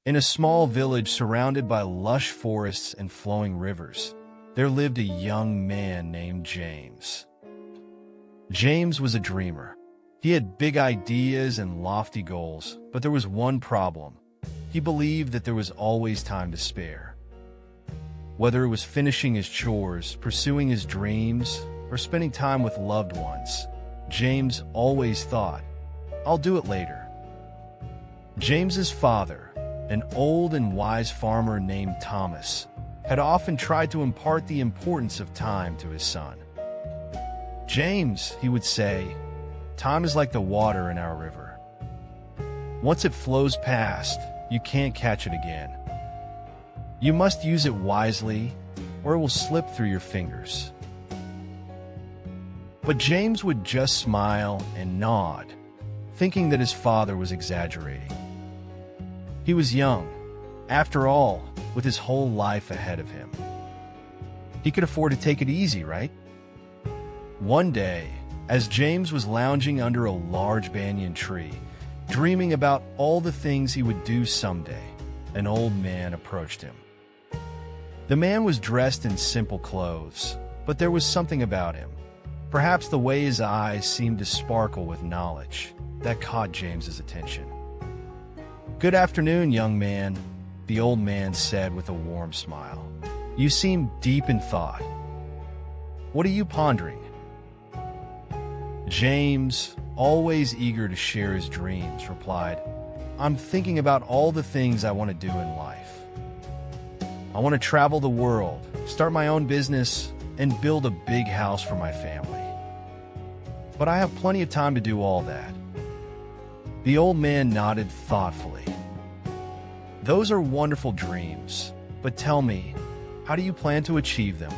In a small village surrounded by lush forests and flowing rivers, there lived a young man named James. James was a dreamer. He had big ideas and lofty goals, but there was one problem. He believed that there was always time to spare. Whether it was finishing his chores, pursuing his dreams, or spending time with loved ones, James always thought, "I'll do it later." James's father, an old and wise farmer named Thomas, had often tried to impart the importance of time to his son. "James," he would say, "time is like the water in our river. Once it flows past, you can't catch it again. You must use it wisely, or it will slip through your fingers." But James would just smile and nod, thinking that his father was exaggerating. He was young, after all, with his whole life ahead of him. He could afford to take it easy, right? One day, as James was lounging under a large banyan tree, dreaming about all the things he would do someday, an old man approached him. The man was dressed in simple clothes, but there was something about him, perhaps the way his eyes seemed to sparkle with knowledge, that caught James's attention. "Good afternoon, young man," the old man said with a warm smile. "You seem deep in thought. What are you pondering?" James, always eager to share his dreams, replied, "I'm thinking about all the things I want to do in life. I want to travel the world, start my own business, and build a big house for my family. But I have plenty of time to do all that." The old man nodded thoughtfully. "Those are wonderful dreams, but tell me, how do you plan to achieve them?"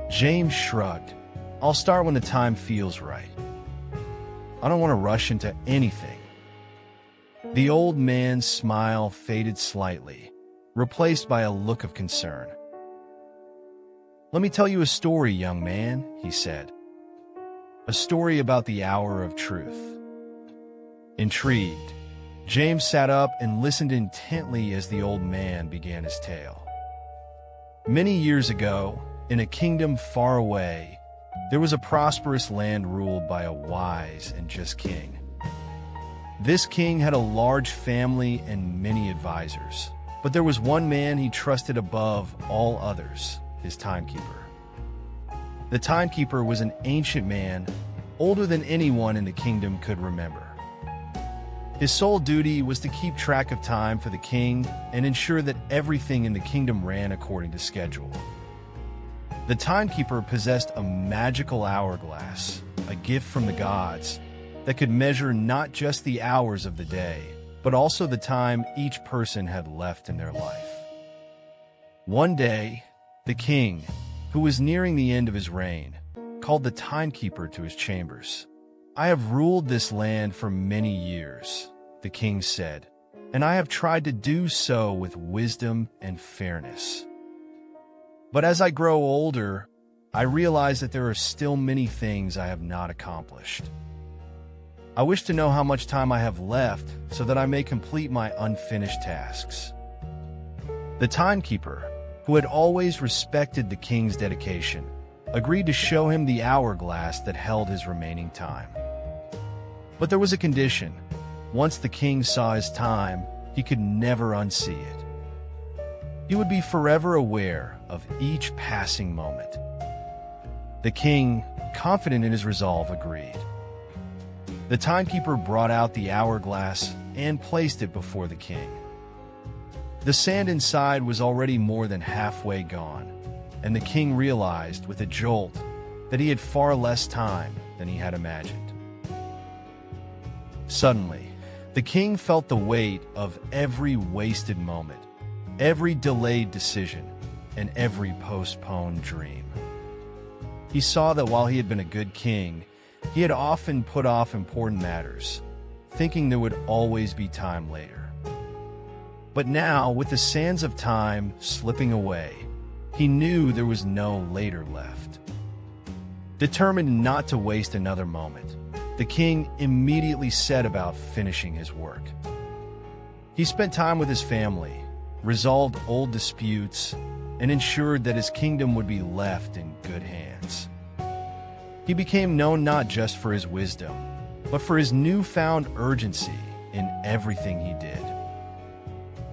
James shrugged. "I'll start when the time feels right. I don't want to rush into anything." The old man's smile faded slightly, replaced by a look of concern. "Let me tell you a story, young man," he said. "A story about the hour of truth." Intrigued, James sat up and listened intently as the old man began his tale. Many years ago, in a kingdom far away, there was a prosperous land ruled by a wise and just king. This king had a large family and many advisors, but there was one man he trusted above all others, his timekeeper. The timekeeper was an ancient man, older than anyone in the kingdom could remember. His sole duty was to keep track of time for the king and ensure that everything in the kingdom ran according to schedule. The timekeeper possessed a magical hourglass, a gift from the gods, that could measure not just the hours of the day, but also the time each person had left in their life. One day, the king, who was nearing the end of his reign, called the timekeeper to his chambers. "I have ruled this land for many years," the king said, "and I have tried to do so with wisdom and fairness. But as I grow older, I realize that there are still many things I have not accomplished. I wish to know how much time I have left so that I may complete my unfinished tasks." The timekeeper, who had always respected the king's dedication, agreed to show him the hourglass that held his remaining time. But there was a condition. Once the king saw his time, he could never unsee it. He would be forever aware of each passing moment. The king, confident in his resolve, agreed. The timekeeper brought out the hourglass and placed it before the king. The sand inside was already more than halfway gone, and the king realized with a jolt that he had far less time than he had imagined. Suddenly, the king felt the weight of every wasted moment, every delayed decision, and every postponed dream. He saw that while he had been a good king, he had often put off important matters, thinking there would always be time later. But now, with the sands of time slipping away, he knew there was no later left. Determined not to waste another moment, the king immediately set about finishing his work. He spent time with his family, resolved old disputes, and ensured that his kingdom would be left in good hands. He became known not just for his wisdom, but for his newfound urgency in everything he did.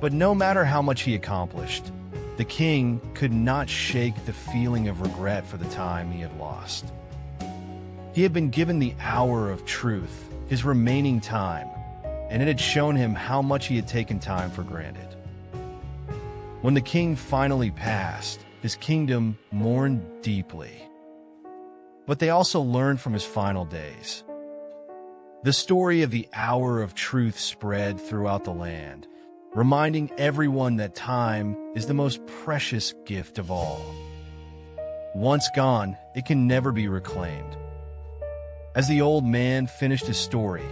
But no matter how much he accomplished, the king could not shake the feeling of regret for the time he had lost. He had been given the hour of truth, his remaining time, and it had shown him how much he had taken time for granted. When the king finally passed, his kingdom mourned deeply. But they also learned from his final days. The story of the hour of truth spread throughout the land, reminding everyone that time is the most precious gift of all. Once gone, it can never be reclaimed. As the old man finished his story,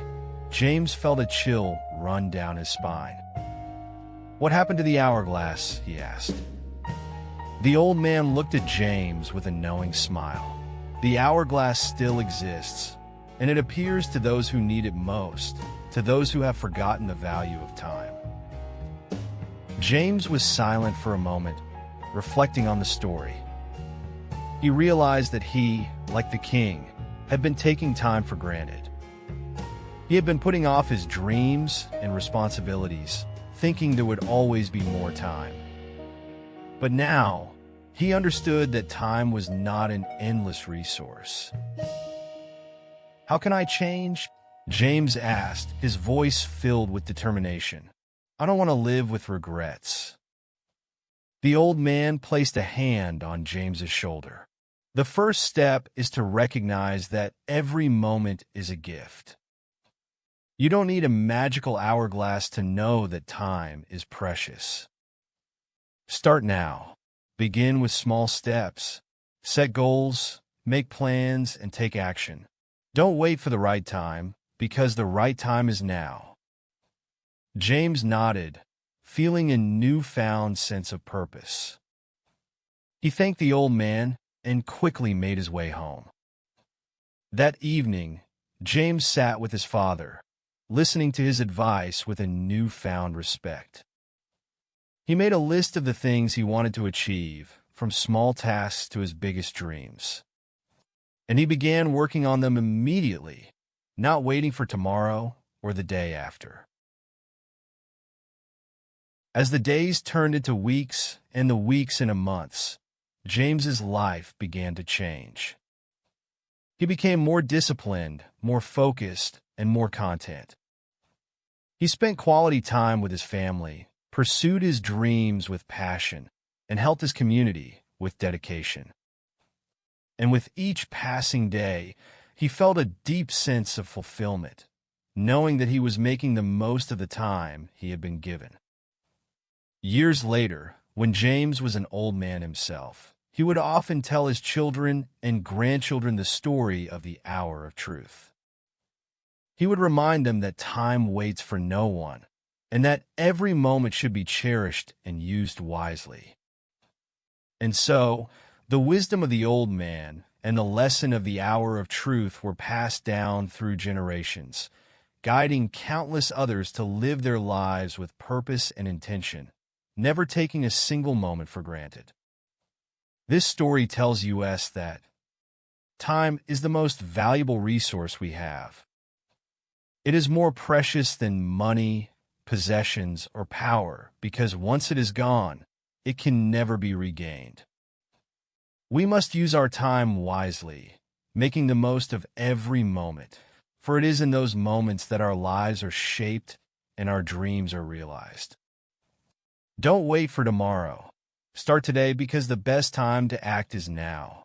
James felt a chill run down his spine. "What happened to the hourglass?" he asked. The old man looked at James with a knowing smile. "The hourglass still exists, and it appears to those who need it most, to those who have forgotten the value of time." James was silent for a moment, reflecting on the story. He realized that he, like the king, had been taking time for granted. He had been putting off his dreams and responsibilities, thinking there would always be more time. But now, he understood that time was not an endless resource. "How can I change?" James asked, his voice filled with determination. "I don't want to live with regrets." The old man placed a hand on James's shoulder. "The first step is to recognize that every moment is a gift. You don't need a magical hourglass to know that time is precious. Start now. Begin with small steps. Set goals, make plans, and take action. Don't wait for the right time, because the right time is now." James nodded, feeling a newfound sense of purpose. He thanked the old man and quickly made his way home. That evening, James sat with his father, listening to his advice with a newfound respect. He made a list of the things he wanted to achieve, from small tasks to his biggest dreams. And he began working on them immediately, not waiting for tomorrow or the day after. As the days turned into weeks and the weeks into months, James's life began to change. He became more disciplined, more focused, and more content. He spent quality time with his family, pursued his dreams with passion, and helped his community with dedication. And with each passing day, he felt a deep sense of fulfillment, knowing that he was making the most of the time he had been given. Years later, when James was an old man himself, he would often tell his children and grandchildren the story of the hour of truth. He would remind them that time waits for no one, and that every moment should be cherished and used wisely. And so, the wisdom of the old man and the lesson of the hour of truth were passed down through generations, guiding countless others to live their lives with purpose and intention, never taking a single moment for granted. This story tells us that time is the most valuable resource we have. It is more precious than money, possessions, or power because once it is gone, it can never be regained. We must use our time wisely, making the most of every moment, for it is in those moments that our lives are shaped and our dreams are realized. Don't wait for tomorrow. Start today because the best time to act is now.